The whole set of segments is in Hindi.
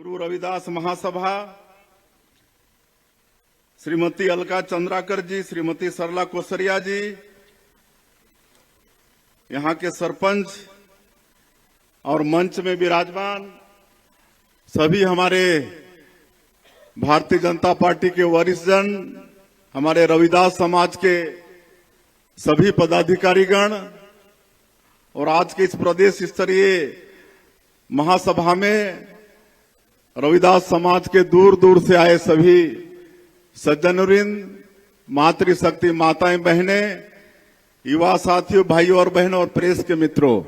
गुरु रविदास महासभा, श्रीमती अलका चंद्राकर जी, श्रीमती सरला कोसरिया जी, यहाँ के सरपंच और मंच में विराजमान सभी हमारे भारतीय जनता पार्टी के वरिष्ठ जन, हमारे रविदास समाज के सभी पदाधिकारीगण और आज के इस प्रदेश स्तरीय महासभा में रविदास समाज के दूर दूर से आए सभी सज्जनवृंद, मातृशक्ति माताएं बहनें, युवा साथियों, भाइयों और बहनों और प्रेस के मित्रों,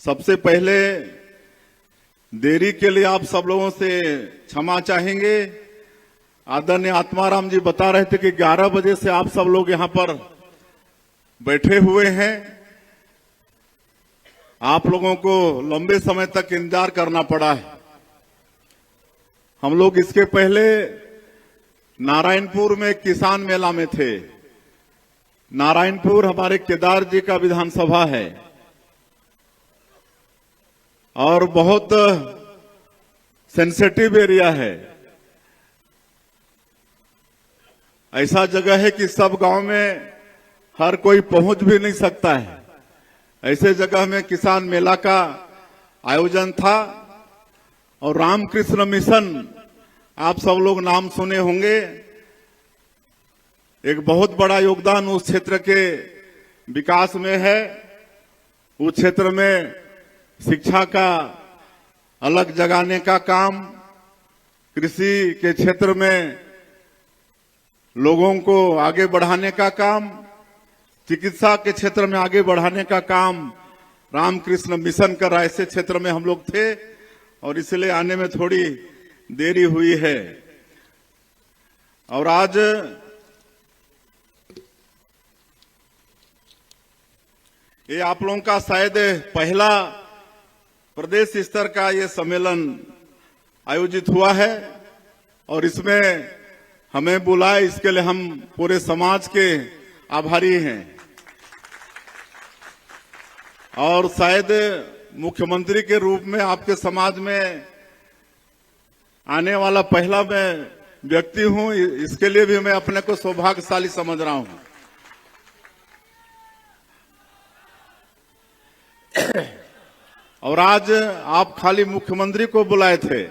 सबसे पहले देरी के लिए आप सब लोगों से क्षमा चाहेंगे। आदरणीय आत्माराम जी बता रहे थे कि 11 बजे से आप सब लोग यहाँ पर बैठे हुए हैं। आप लोगों को लंबे समय तक इंतजार करना पड़ा है। हम लोग इसके पहले नारायणपुर में किसान मेला में थे। नारायणपुर हमारे केदार जी का विधानसभा है और बहुत सेंसिटिव एरिया है। ऐसा जगह है कि सब गांव में हर कोई पहुंच भी नहीं सकता है। ऐसे जगह में किसान मेला का आयोजन था और रामकृष्ण मिशन, आप सब लोग नाम सुने होंगे, एक बहुत बड़ा योगदान उस क्षेत्र के विकास में है। उस क्षेत्र में शिक्षा का अलग जगाने का काम, कृषि के क्षेत्र में लोगों को आगे बढ़ाने का काम, चिकित्सा के क्षेत्र में आगे बढ़ाने का काम रामकृष्ण मिशन कर रहा। ऐसे क्षेत्र में हम लोग थे और इसलिए आने में थोड़ी देरी हुई है। और आज ये आप लोगों का शायद पहला प्रदेश स्तर का ये सम्मेलन आयोजित हुआ है और इसमें हमें बुलाए, इसके लिए हम पूरे समाज के आभारी हैं। और शायद मुख्यमंत्री के रूप में आपके समाज में आने वाला पहला मैं व्यक्ति हूं, इसके लिए भी मैं अपने को सौभाग्यशाली समझ रहा हूं। और आज आप खाली मुख्यमंत्री को बुलाए थे,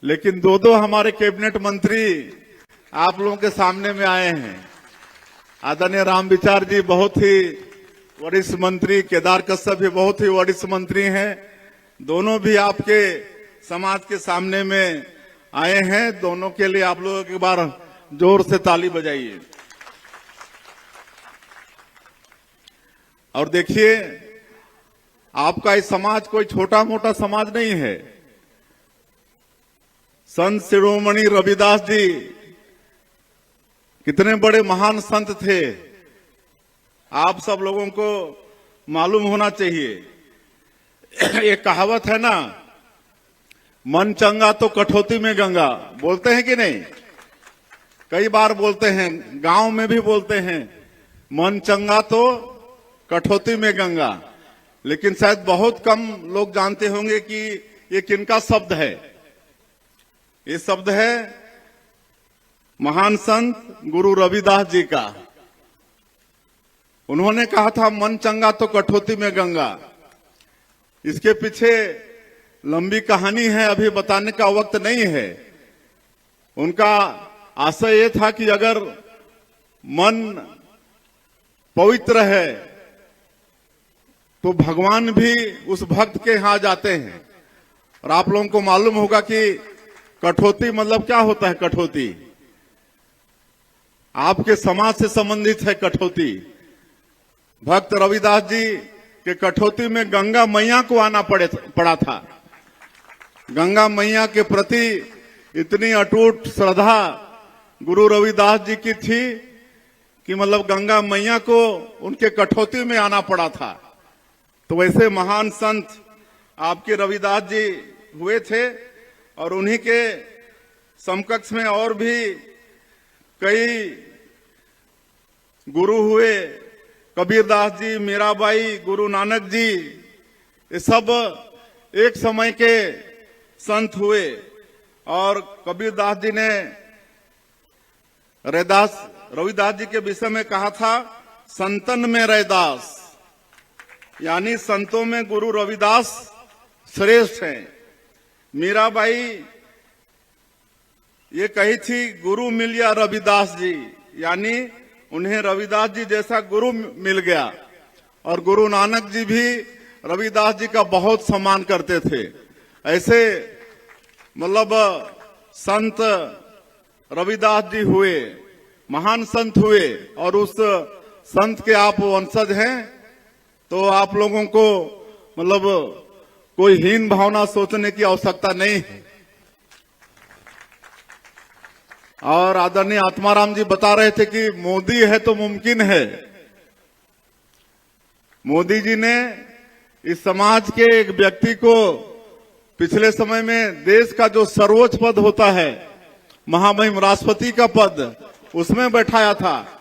लेकिन दो हमारे कैबिनेट मंत्री आप लोगों के सामने में आए हैं। आदरणीय रामविचार जी बहुत ही वरिष्ठ मंत्री, केदार कश्यप भी बहुत ही वरिष्ठ मंत्री हैं। दोनों भी आपके समाज के सामने में आए हैं। दोनों के लिए आप लोग एक बार जोर से ताली बजाइए। और देखिए, आपका इस समाज कोई छोटा मोटा समाज नहीं है। संत शिरोमणि रविदास जी कितने बड़े महान संत थे, आप सब लोगों को मालूम होना चाहिए। एक कहावत है ना, मन चंगा तो कठौती में गंगा, बोलते हैं कि नहीं? कई बार बोलते हैं, गांव में भी बोलते हैं, मन चंगा तो कठौती में गंगा। लेकिन शायद बहुत कम लोग जानते होंगे कि ये किनका शब्द है। ये शब्द है महान संत गुरु रविदास जी का। उन्होंने कहा था, मन चंगा तो कठौती में गंगा। इसके पीछे लंबी कहानी है, अभी बताने का वक्त नहीं है। उनका आशय ये था कि अगर मन पवित्र है तो भगवान भी उस भक्त के यहां जाते हैं। और आप लोगों को मालूम होगा कि कठौती मतलब क्या होता है। कठौती आपके समाज से संबंधित है। कठौती भक्त रविदास जी के कठौती में गंगा मैया को आना पड़ा था। गंगा मैया के प्रति इतनी अटूट श्रद्धा गुरु रविदास जी की थी कि मतलब गंगा मैया को उनके कठौती में आना पड़ा था। तो वैसे महान संत आपके रविदास जी हुए थे और उन्हीं के समकक्ष में और भी कई गुरु हुए। कबीरदास जी, मीराबाई, गुरु नानक जी, ये सब एक समय के संत हुए और कबीरदास जी ने रविदास जी के विषय में कहा था, संतन में रैदास, यानी संतों में गुरु रविदास श्रेष्ठ हैं। मीराबाई ये कही थी, गुरु मिल गया रविदास जी, यानी उन्हें रविदास जी जैसा गुरु मिल गया। और गुरु नानक जी भी रविदास जी का बहुत सम्मान करते थे। ऐसे मतलब संत रविदास जी हुए, महान संत हुए, और उस संत के आप वंशज हैं, तो आप लोगों को मतलब कोई हीन भावना सोचने की आवश्यकता नहीं है। और आदरणीय आत्माराम जी बता रहे थे कि मोदी है तो मुमकिन है। मोदी जी ने इस समाज के एक व्यक्ति को पिछले समय में देश का जो सर्वोच्च पद होता है, महामहिम राष्ट्रपति का पद, उसमें बैठाया था।